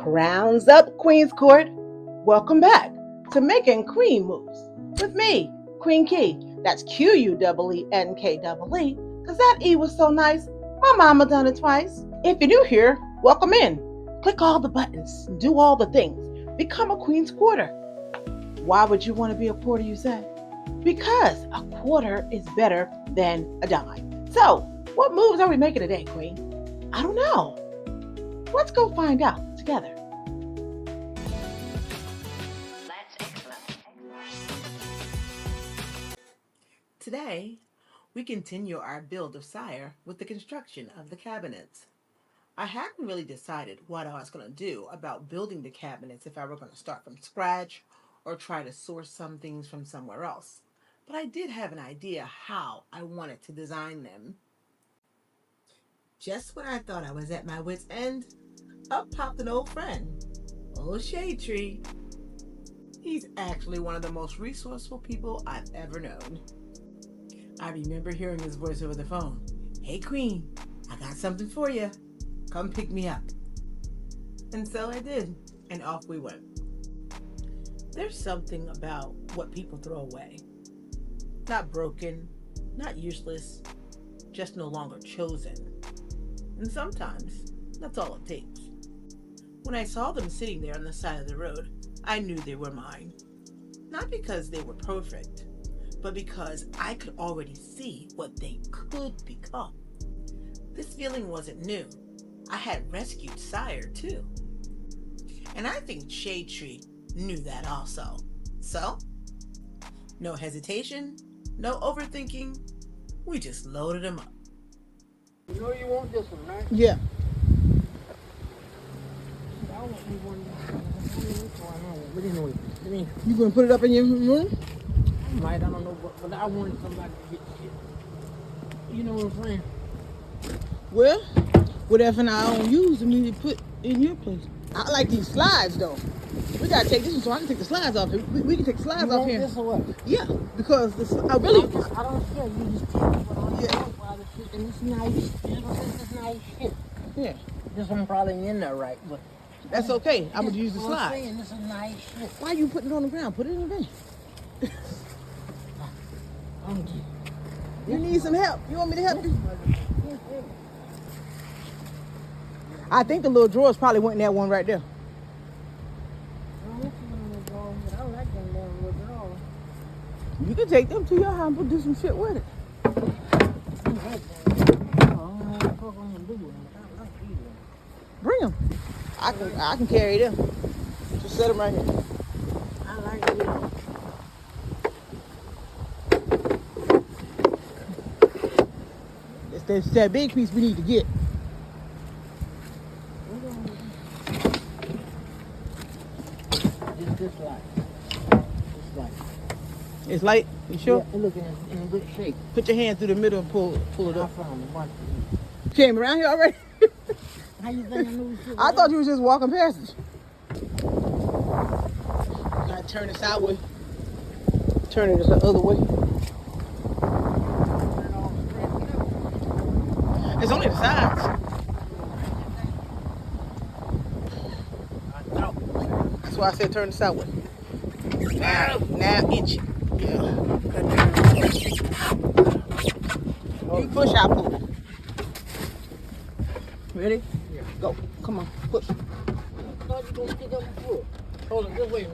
Crowns up, Queen's Court. Welcome back to Making Queen Moves with me, Queen Key. That's Queenkee, because that E was so nice, my mama done it twice. If you're new here, welcome in. Click all the buttons, do all the things. Become a Queen's Quarter. Why would you want to be a quarter, you say? Because a quarter is better than a dime. So, what moves are we making today, Queen? I don't know. Let's go find out together. That's excellent. Today, we continue our build of SIRE with the construction of the cabinets. I hadn't really decided what I was going to do about building the cabinets, if I were going to start from scratch or try to source some things from somewhere else. But I did have an idea how I wanted to design them. Just when I thought I was at my wit's end, up popped an old friend, old Shade Tree. He's actually one of the most resourceful people I've ever known. I remember hearing his voice over the phone. "Hey Queen, I got something for you. Come pick me up." And so I did, and off we went. There's something about what people throw away. Not broken, not useless, just no longer chosen. And sometimes, that's all it takes. When I saw them sitting there on the side of the road, I knew they were mine. Not because they were perfect, but because I could already see what they could become. This feeling wasn't new. I had rescued SIRE too. And I think Shade Tree knew that also. So, no hesitation, no overthinking, we just loaded him up. You know you want this one, right? Yeah. I want me one. But anyway, I mean, You gonna put it up in your room? I might, I don't know, but I wanted somebody to get shit. You know what I'm saying? Well, whatever I don't use, you need to put in your place. I like these slides though. We gotta take this one so I can take the slides off. We can take the slides You off want here. this or what? Yeah, because this, I I don't care. You just tell me what I Yeah. want while the shit. And it's nice. This is nice shit. yeah, This one probably ain't in there right, but that's okay. I'm gonna use the what I'm slides. saying, this is nice shit. Why you putting it on the ground? Put it in the bin. You need some help. You want me to help you? I think the little drawers probably went in that one right there. I like them little drawers. You can take them to your house and do some shit with it. Bring them. I can carry them. Just set them right here. I like it. It's that big piece we need to get. Just this light. This light. It's light. You sure? Yeah, look in good shape. Put your hand through the middle and pull it I up. found it. Watch You came around here already? How you think I knew this? I thought you was just walking past it. Gotta turn it sideways. Turn it the other way. It's only the sides. That's why I said turn it sideways. Now itchy. Yeah. You push, I pull. Ready? Yeah. Go. Come on. Push. I thought you were going to stick up my foot. Hold on, just wait.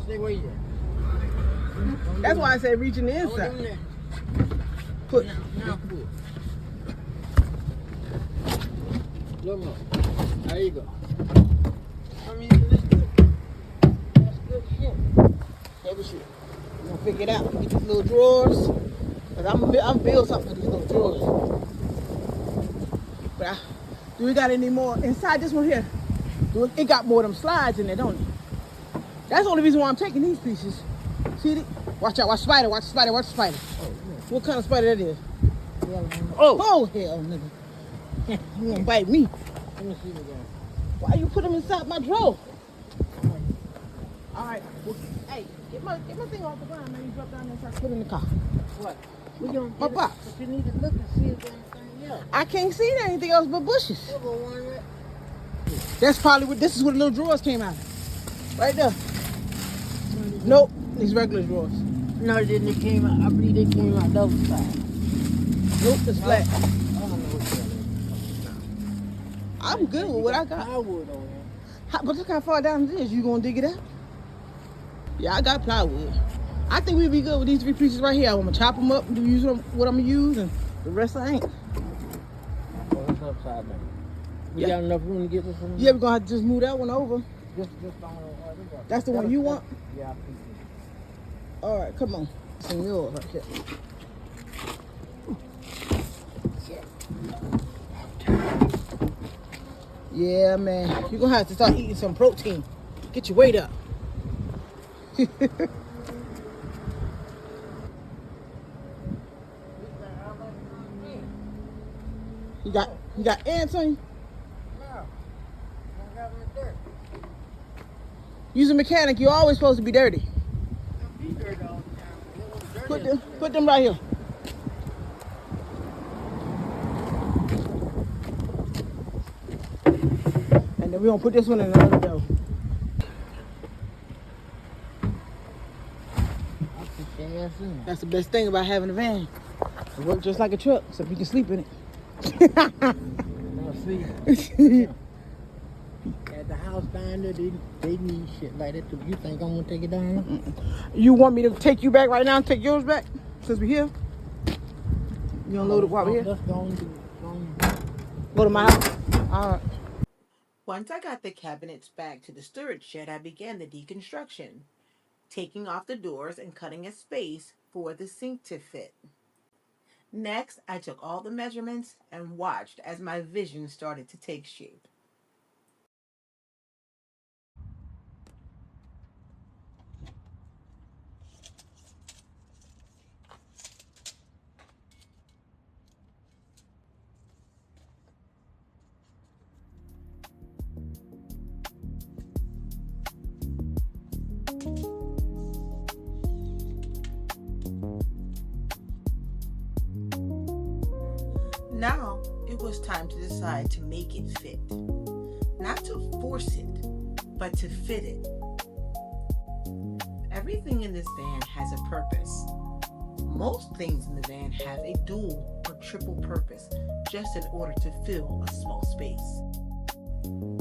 Stay where you at. That's why I said reach in the Hold on inside. there. Push. Now pull. Little more. There you go. I mean, that's good. That's good shit. Heavy shit. I'm gonna figure it out. Get these little drawers. Cause I'm build something for these little drawers. But do we got any more inside this one here? It got more of them slides in there, don't it? That's the only reason why I'm taking these pieces. See it? Watch out, watch the spider, watch the spider, watch the spider. Oh, yeah. What kind of spider that is? Yeah, Oh hell, nigga. You gonna bite me. let me see it again. Why you put them inside my drawer? All right. Well, hey, get my thing off the ground, man. You drop down there and start put it in the car. What? We gonna My box. But you need to look and see if there's anything else. I can't see anything else but bushes. There go one right. That's probably what, this is where the little drawers came out. Right there. Nope, these regular drawers. No, it didn't. It came out. I believe they came out the other side. Nope, it's flat. I don't know what the hell it is. I'm good with what I got. Plywood on there. But look how far down it is. You gonna dig it out? Yeah, I got plywood. I think we'd be good with these 3 pieces right here. I'm gonna chop them up and use what I'm gonna use, and the rest I ain't. Oh, it's upside down. We Yeah. got enough room to get this one? Yeah, we're gonna have to just move that one over. Just on. That's the one you want? Yeah, I think it. All right, come on. It's in yours right here. Yeah, man. You're gonna have to start eating some protein. Get your weight up. You got ants on you? No, I got it dirt. You's a mechanic, you're always supposed to be dirty. I be dirt all the time. Put them right here. And then we're gonna put this one in another dough. That's the best thing about having a van. It works just like a truck, so you can sleep in it. Now see, at the house down there, they need shit like that too. You think I'm gonna take it down? You want me to take you back right now and take yours back? Since we're here? You gonna load it while we're here? Let's go and do it. Go to my house? Alright. Once I got the cabinets back to the storage shed, I began the deconstruction, taking off the doors and cutting a space for the sink to fit. Next, I took all the measurements and watched as my vision started to take shape. Now, it was time to decide to make it fit. Not to force it, but to fit it. Everything in this van has a purpose. Most things in the van have a dual or triple purpose just in order to fill a small space.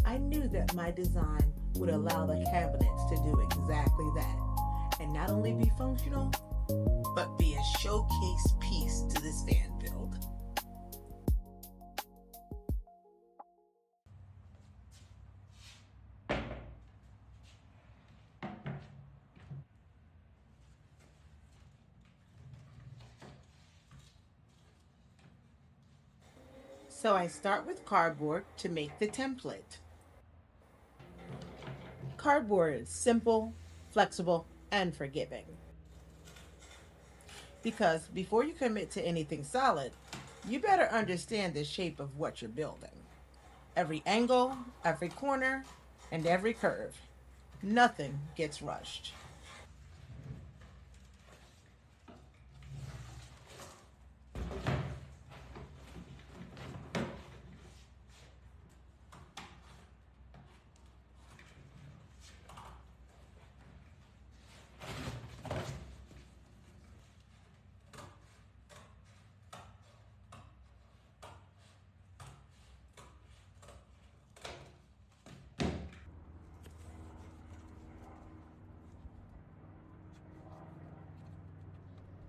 I knew that my design would allow the cabinets to do exactly that, and not only be functional, but be a showcase piece to this van build. So I start with cardboard to make the template. Cardboard is simple, flexible, and forgiving. Because before you commit to anything solid, you better understand the shape of what you're building. Every angle, every corner, and every curve. Nothing gets rushed.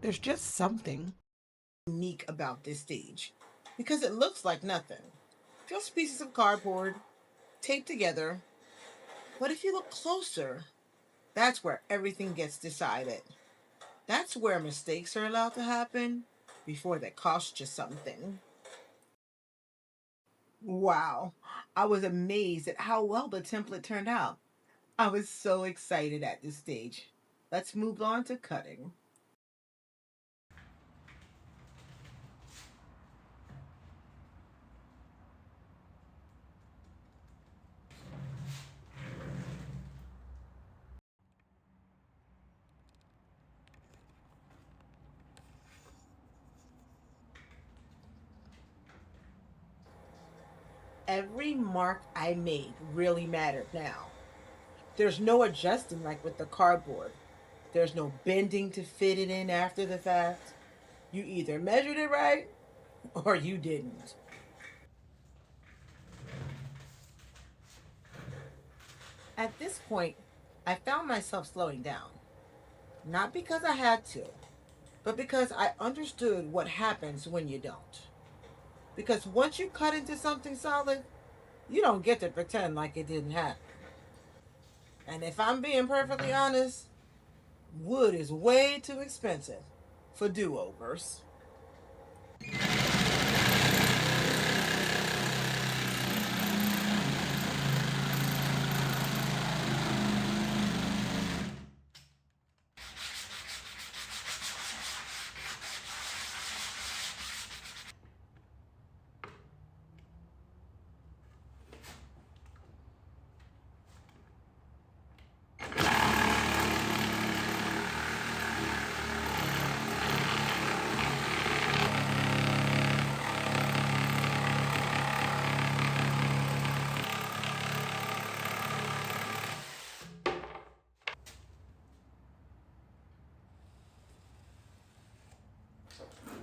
There's just something unique about this stage because it looks like nothing. Just pieces of cardboard taped together. But if you look closer, that's where everything gets decided. That's where mistakes are allowed to happen before they cost you something. Wow, I was amazed at how well the template turned out. I was so excited at this stage. Let's move on to cutting. every mark I made really mattered now. There's no adjusting like with the cardboard. There's no bending to fit it in after the fact. You either measured it right or you didn't. At this point, I found myself slowing down. Not because I had to, but because I understood what happens when you don't. Because once you cut into something solid, you don't get to pretend like it didn't happen. And if I'm being perfectly honest, wood is way too expensive for do-overs.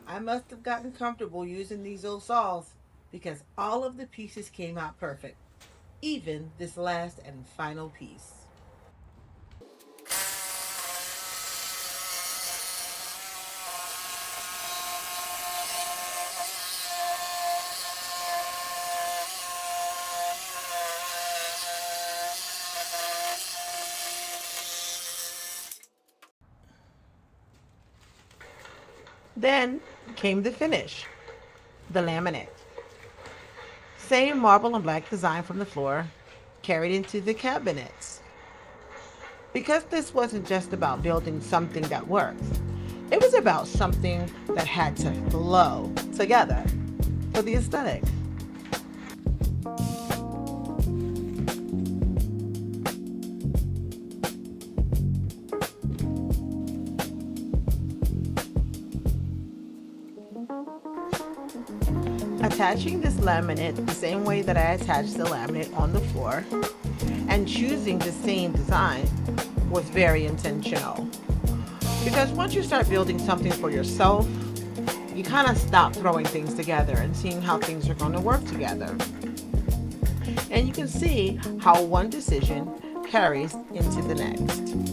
I must have gotten comfortable using these old saws because all of the pieces came out perfect, even this last and final piece. Then came the finish, the laminate. Same marble and black design from the floor, carried into the cabinets. Because this wasn't just about building something that works, it was about something that had to flow together for the aesthetic. Attaching this laminate the same way that I attached the laminate on the floor and choosing the same design was very intentional. Because once you start building something for yourself, you kind of stop throwing things together and seeing how things are going to work together. And you can see how one decision carries into the next.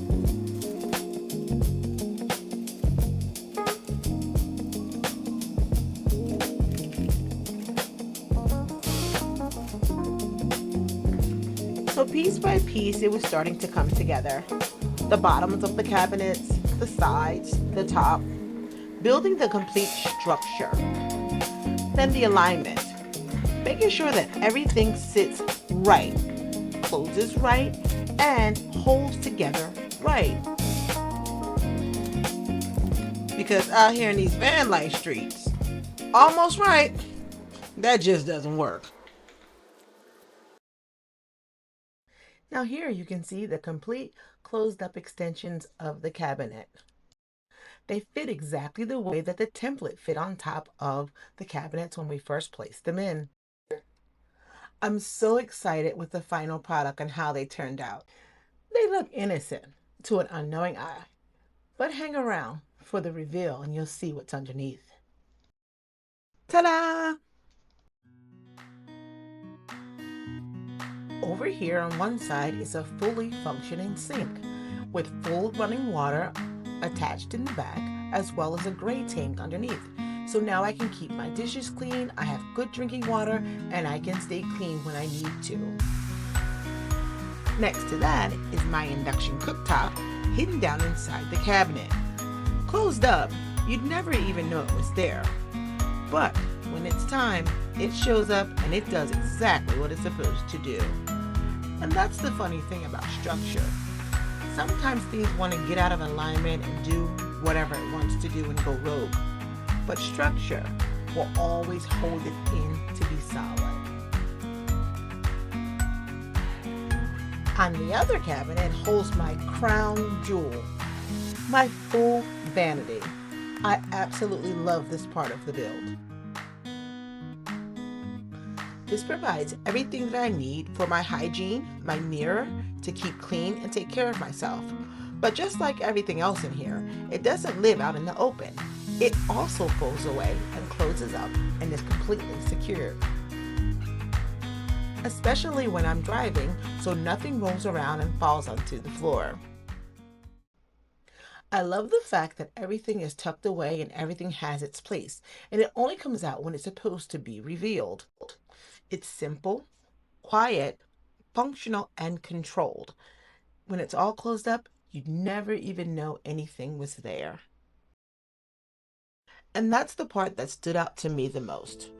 So piece by piece, it was starting to come together. The bottoms of the cabinets, the sides, the top, building the complete structure. Then the alignment, making sure that everything sits right, closes right, and holds together right. Because out here in these van life streets, almost right, that just doesn't work. Now here you can see the complete closed up extensions of the cabinet. They fit exactly the way that the template fit on top of the cabinets when we first placed them in. I'm so excited with the final product and how they turned out. They look innocent to an unknowing eye, but hang around for the reveal and you'll see what's underneath. Ta-da! Over here on one side is a fully functioning sink with full running water attached in the back, as well as a gray tank underneath. So now I can keep my dishes clean, I have good drinking water, and I can stay clean when I need to. Next to that is my induction cooktop hidden down inside the cabinet. Closed up, you'd never even know it was there. But when it's time, it shows up and it does exactly what it's supposed to do. And that's the funny thing about structure. Sometimes things want to get out of alignment and do whatever it wants to do and go rogue. But structure will always hold it in to be solid. On the other cabinet holds my crown jewel, my full vanity. I absolutely love this part of the build. This provides everything that I need for my hygiene, my mirror, to keep clean and take care of myself. But just like everything else in here, it doesn't live out in the open. It also folds away and closes up and is completely secure. Especially when I'm driving, so nothing rolls around and falls onto the floor. I love the fact that everything is tucked away and everything has its place, and it only comes out when it's supposed to be revealed. It's simple, quiet, functional, and controlled. When it's all closed up, you'd never even know anything was there. And that's the part that stood out to me the most.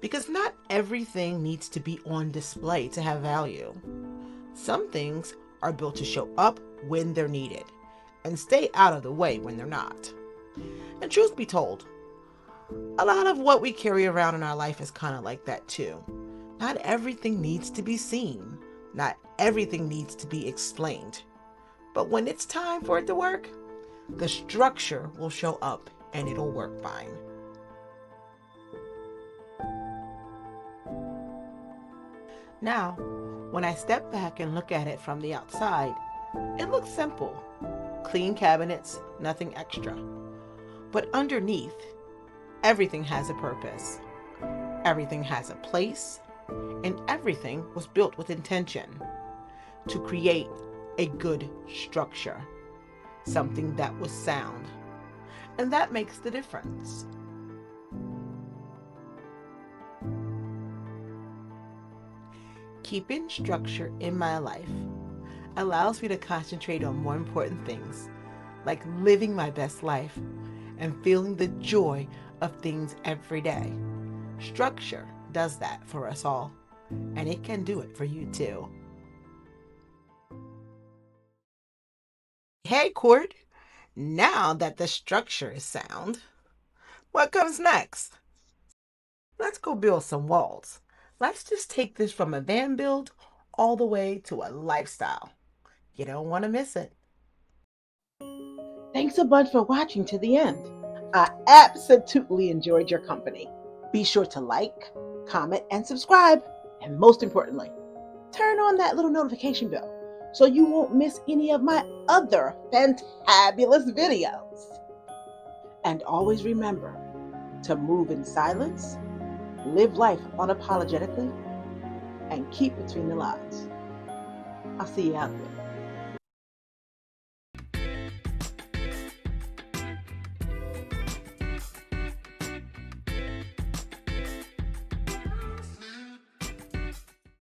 Because not everything needs to be on display to have value. Some things are built to show up when they're needed and stay out of the way when they're not. And truth be told, a lot of what we carry around in our life is kind of like that too. Not everything needs to be seen. Not everything needs to be explained. But when it's time for it to work, the structure will show up and it'll work fine. Now, when I step back and look at it from the outside, it looks simple. Clean cabinets, nothing extra. But underneath, everything has a purpose. Everything has a place, and everything was built with intention to create a good structure, something that was sound. And that makes the difference. Keeping structure in my life allows me to concentrate on more important things, like living my best life and feeling the joy of things every day. Structure does that for us all, and it can do it for you too. Hey, Court, now that the structure is sound, what comes next? Let's go build some walls. Let's just take this from a van build all the way to a lifestyle. You don't want to miss it. Thanks a bunch for watching to the end. I absolutely enjoyed your company. Be sure to like, comment, and subscribe. And most importantly, turn on that little notification bell so you won't miss any of my other fantabulous videos. And always remember to move in silence, live life unapologetically, and keep between the lines. I'll see you out there.